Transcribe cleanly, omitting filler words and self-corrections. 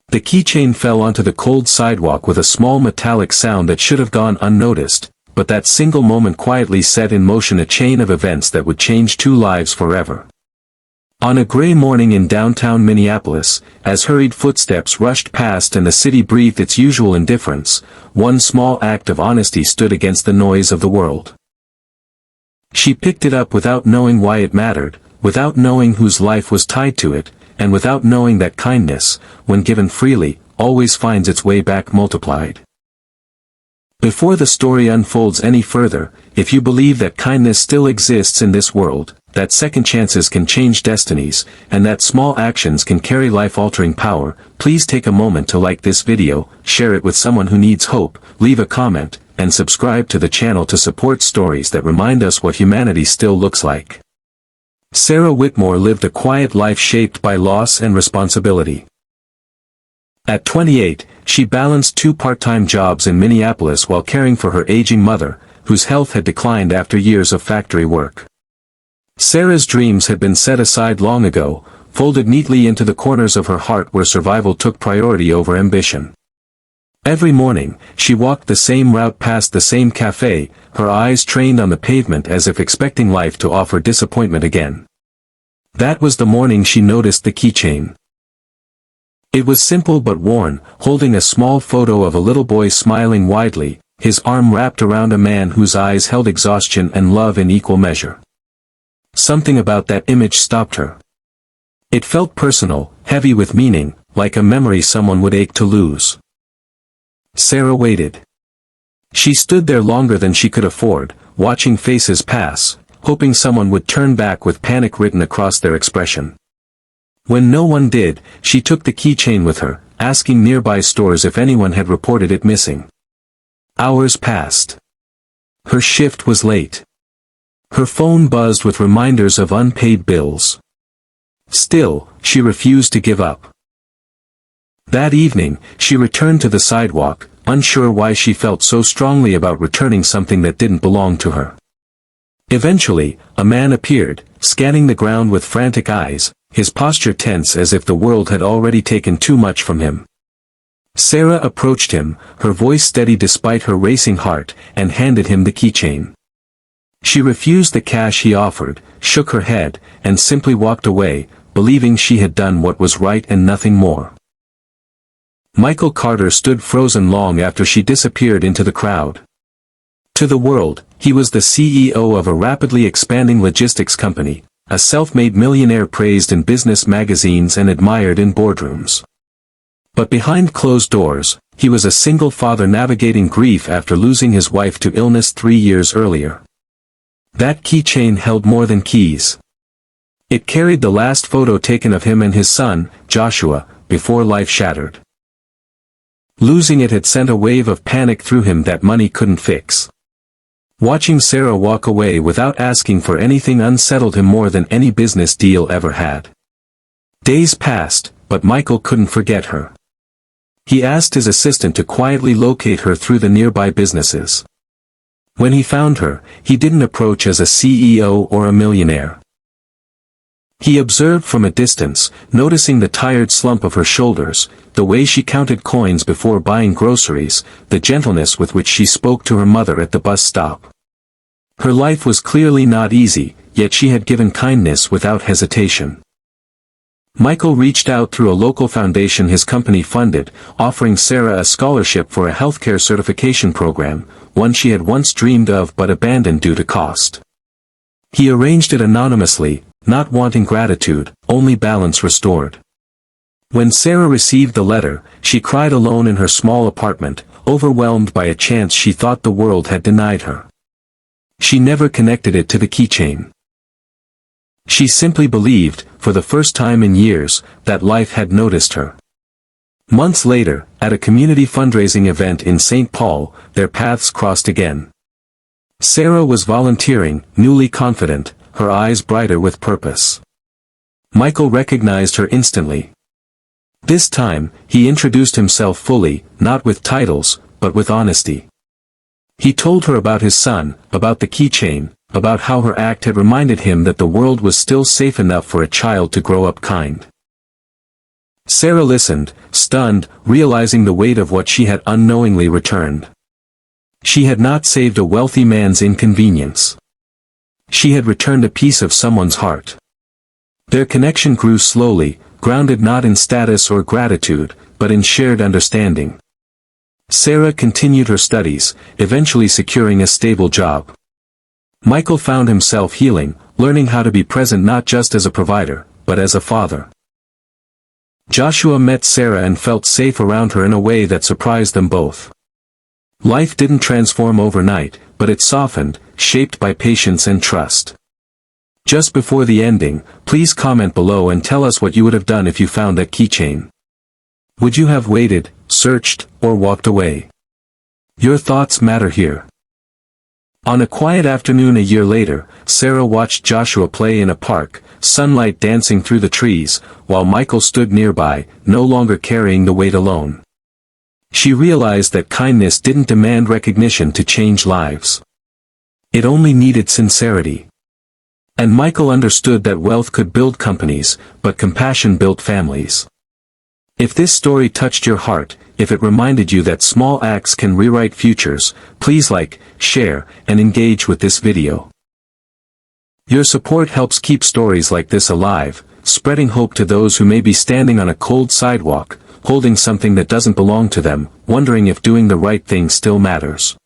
The keychain fell onto the cold sidewalk with a small metallic sound that should have gone unnoticed, but that single moment quietly set in motion a chain of events that would change two lives forever. On a gray morning in downtown Minneapolis, as hurried footsteps rushed past and the city breathed its usual indifference, one small act of honesty stood against the noise of the world. She picked it up without knowing why it mattered, without knowing whose life was tied to it, and without knowing that kindness, when given freely, always finds its way back multiplied. Before the story unfolds any further, if you believe that kindness still exists in this world, that second chances can change destinies, and that small actions can carry life-altering power, please take a moment to like this video, share it with someone who needs hope, leave a comment, and subscribe to the channel to support stories that remind us what humanity still looks like. Sarah Whitmore lived a quiet life shaped by loss and responsibility. At 28, she balanced two part-time jobs in Minneapolis while caring for her aging mother, whose health had declined after years of factory work. Sarah's dreams had been set aside long ago, folded neatly into the corners of her heart where survival took priority over ambition. Every morning, she walked the same route past the same cafe, her eyes trained on the pavement as if expecting life to offer disappointment again. That was the morning she noticed the keychain. It was simple but worn, holding a small photo of a little boy smiling widely, his arm wrapped around a man whose eyes held exhaustion and love in equal measure. Something about that image stopped her. It felt personal, heavy with meaning, like a memory someone would ache to lose. Sarah waited. She stood there longer than she could afford, watching faces pass, hoping someone would turn back with panic written across their expression. When no one did, she took the keychain with her, asking nearby stores if anyone had reported it missing. Hours passed. Her shift was late. Her phone buzzed with reminders of unpaid bills. Still, she refused to give up. That evening, she returned to the sidewalk, unsure why she felt so strongly about returning something that didn't belong to her. Eventually, a man appeared, scanning the ground with frantic eyes, his posture tense as if the world had already taken too much from him. Sarah approached him, her voice steady despite her racing heart, and handed him the keychain. She refused the cash he offered, shook her head, and simply walked away, believing she had done what was right and nothing more. Michael Carter stood frozen long after she disappeared into the crowd. To the world, he was the CEO of a rapidly expanding logistics company, a self-made millionaire praised in business magazines and admired in boardrooms. But behind closed doors, he was a single father navigating grief after losing his wife to illness 3 years earlier. That keychain held more than keys. It carried the last photo taken of him and his son, Joshua, before life shattered. Losing it had sent a wave of panic through him that money couldn't fix. Watching Sarah walk away without asking for anything unsettled him more than any business deal ever had. Days passed, but Michael couldn't forget her. He asked his assistant to quietly locate her through the nearby businesses. When he found her, he didn't approach as a CEO or a millionaire. He observed from a distance, noticing the tired slump of her shoulders, the way she counted coins before buying groceries, the gentleness with which she spoke to her mother at the bus stop. Her life was clearly not easy, yet she had given kindness without hesitation. Michael reached out through a local foundation his company funded, offering Sarah a scholarship for a healthcare certification program, one she had once dreamed of but abandoned due to cost. He arranged it anonymously, not wanting gratitude, only balance restored. When Sarah received the letter, she cried alone in her small apartment, overwhelmed by a chance she thought the world had denied her. She never connected it to the keychain. She simply believed, for the first time in years, that life had noticed her. Months later, at a community fundraising event in St. Paul, their paths crossed again. Sarah was volunteering, newly confident, her eyes brighter with purpose. Michael recognized her instantly. This time, he introduced himself fully, not with titles, but with honesty. He told her about his son, about the keychain, about how her act had reminded him that the world was still safe enough for a child to grow up kind. Sarah listened, stunned, realizing the weight of what she had unknowingly returned. She had not saved a wealthy man's inconvenience. She had returned a piece of someone's heart. Their connection grew slowly, grounded not in status or gratitude, but in shared understanding. Sarah continued her studies, eventually securing a stable job. Michael found himself healing, learning how to be present not just as a provider, but as a father. Joshua met Sarah and felt safe around her in a way that surprised them both. Life didn't transform overnight, but it softened, shaped by patience and trust. Just before the ending, please comment below and tell us what you would have done if you found that keychain. Would you have waited, searched, or walked away? Your thoughts matter here. On a quiet afternoon a year later, Sarah watched Joshua play in a park, sunlight dancing through the trees, while Michael stood nearby, no longer carrying the weight alone. She realized that kindness didn't demand recognition to change lives. It only needed sincerity. And Michael understood that wealth could build companies, but compassion built families. If this story touched your heart, if it reminded you that small acts can rewrite futures, please like, share, and engage with this video. Your support helps keep stories like this alive, spreading hope to those who may be standing on a cold sidewalk, holding something that doesn't belong to them, wondering if doing the right thing still matters.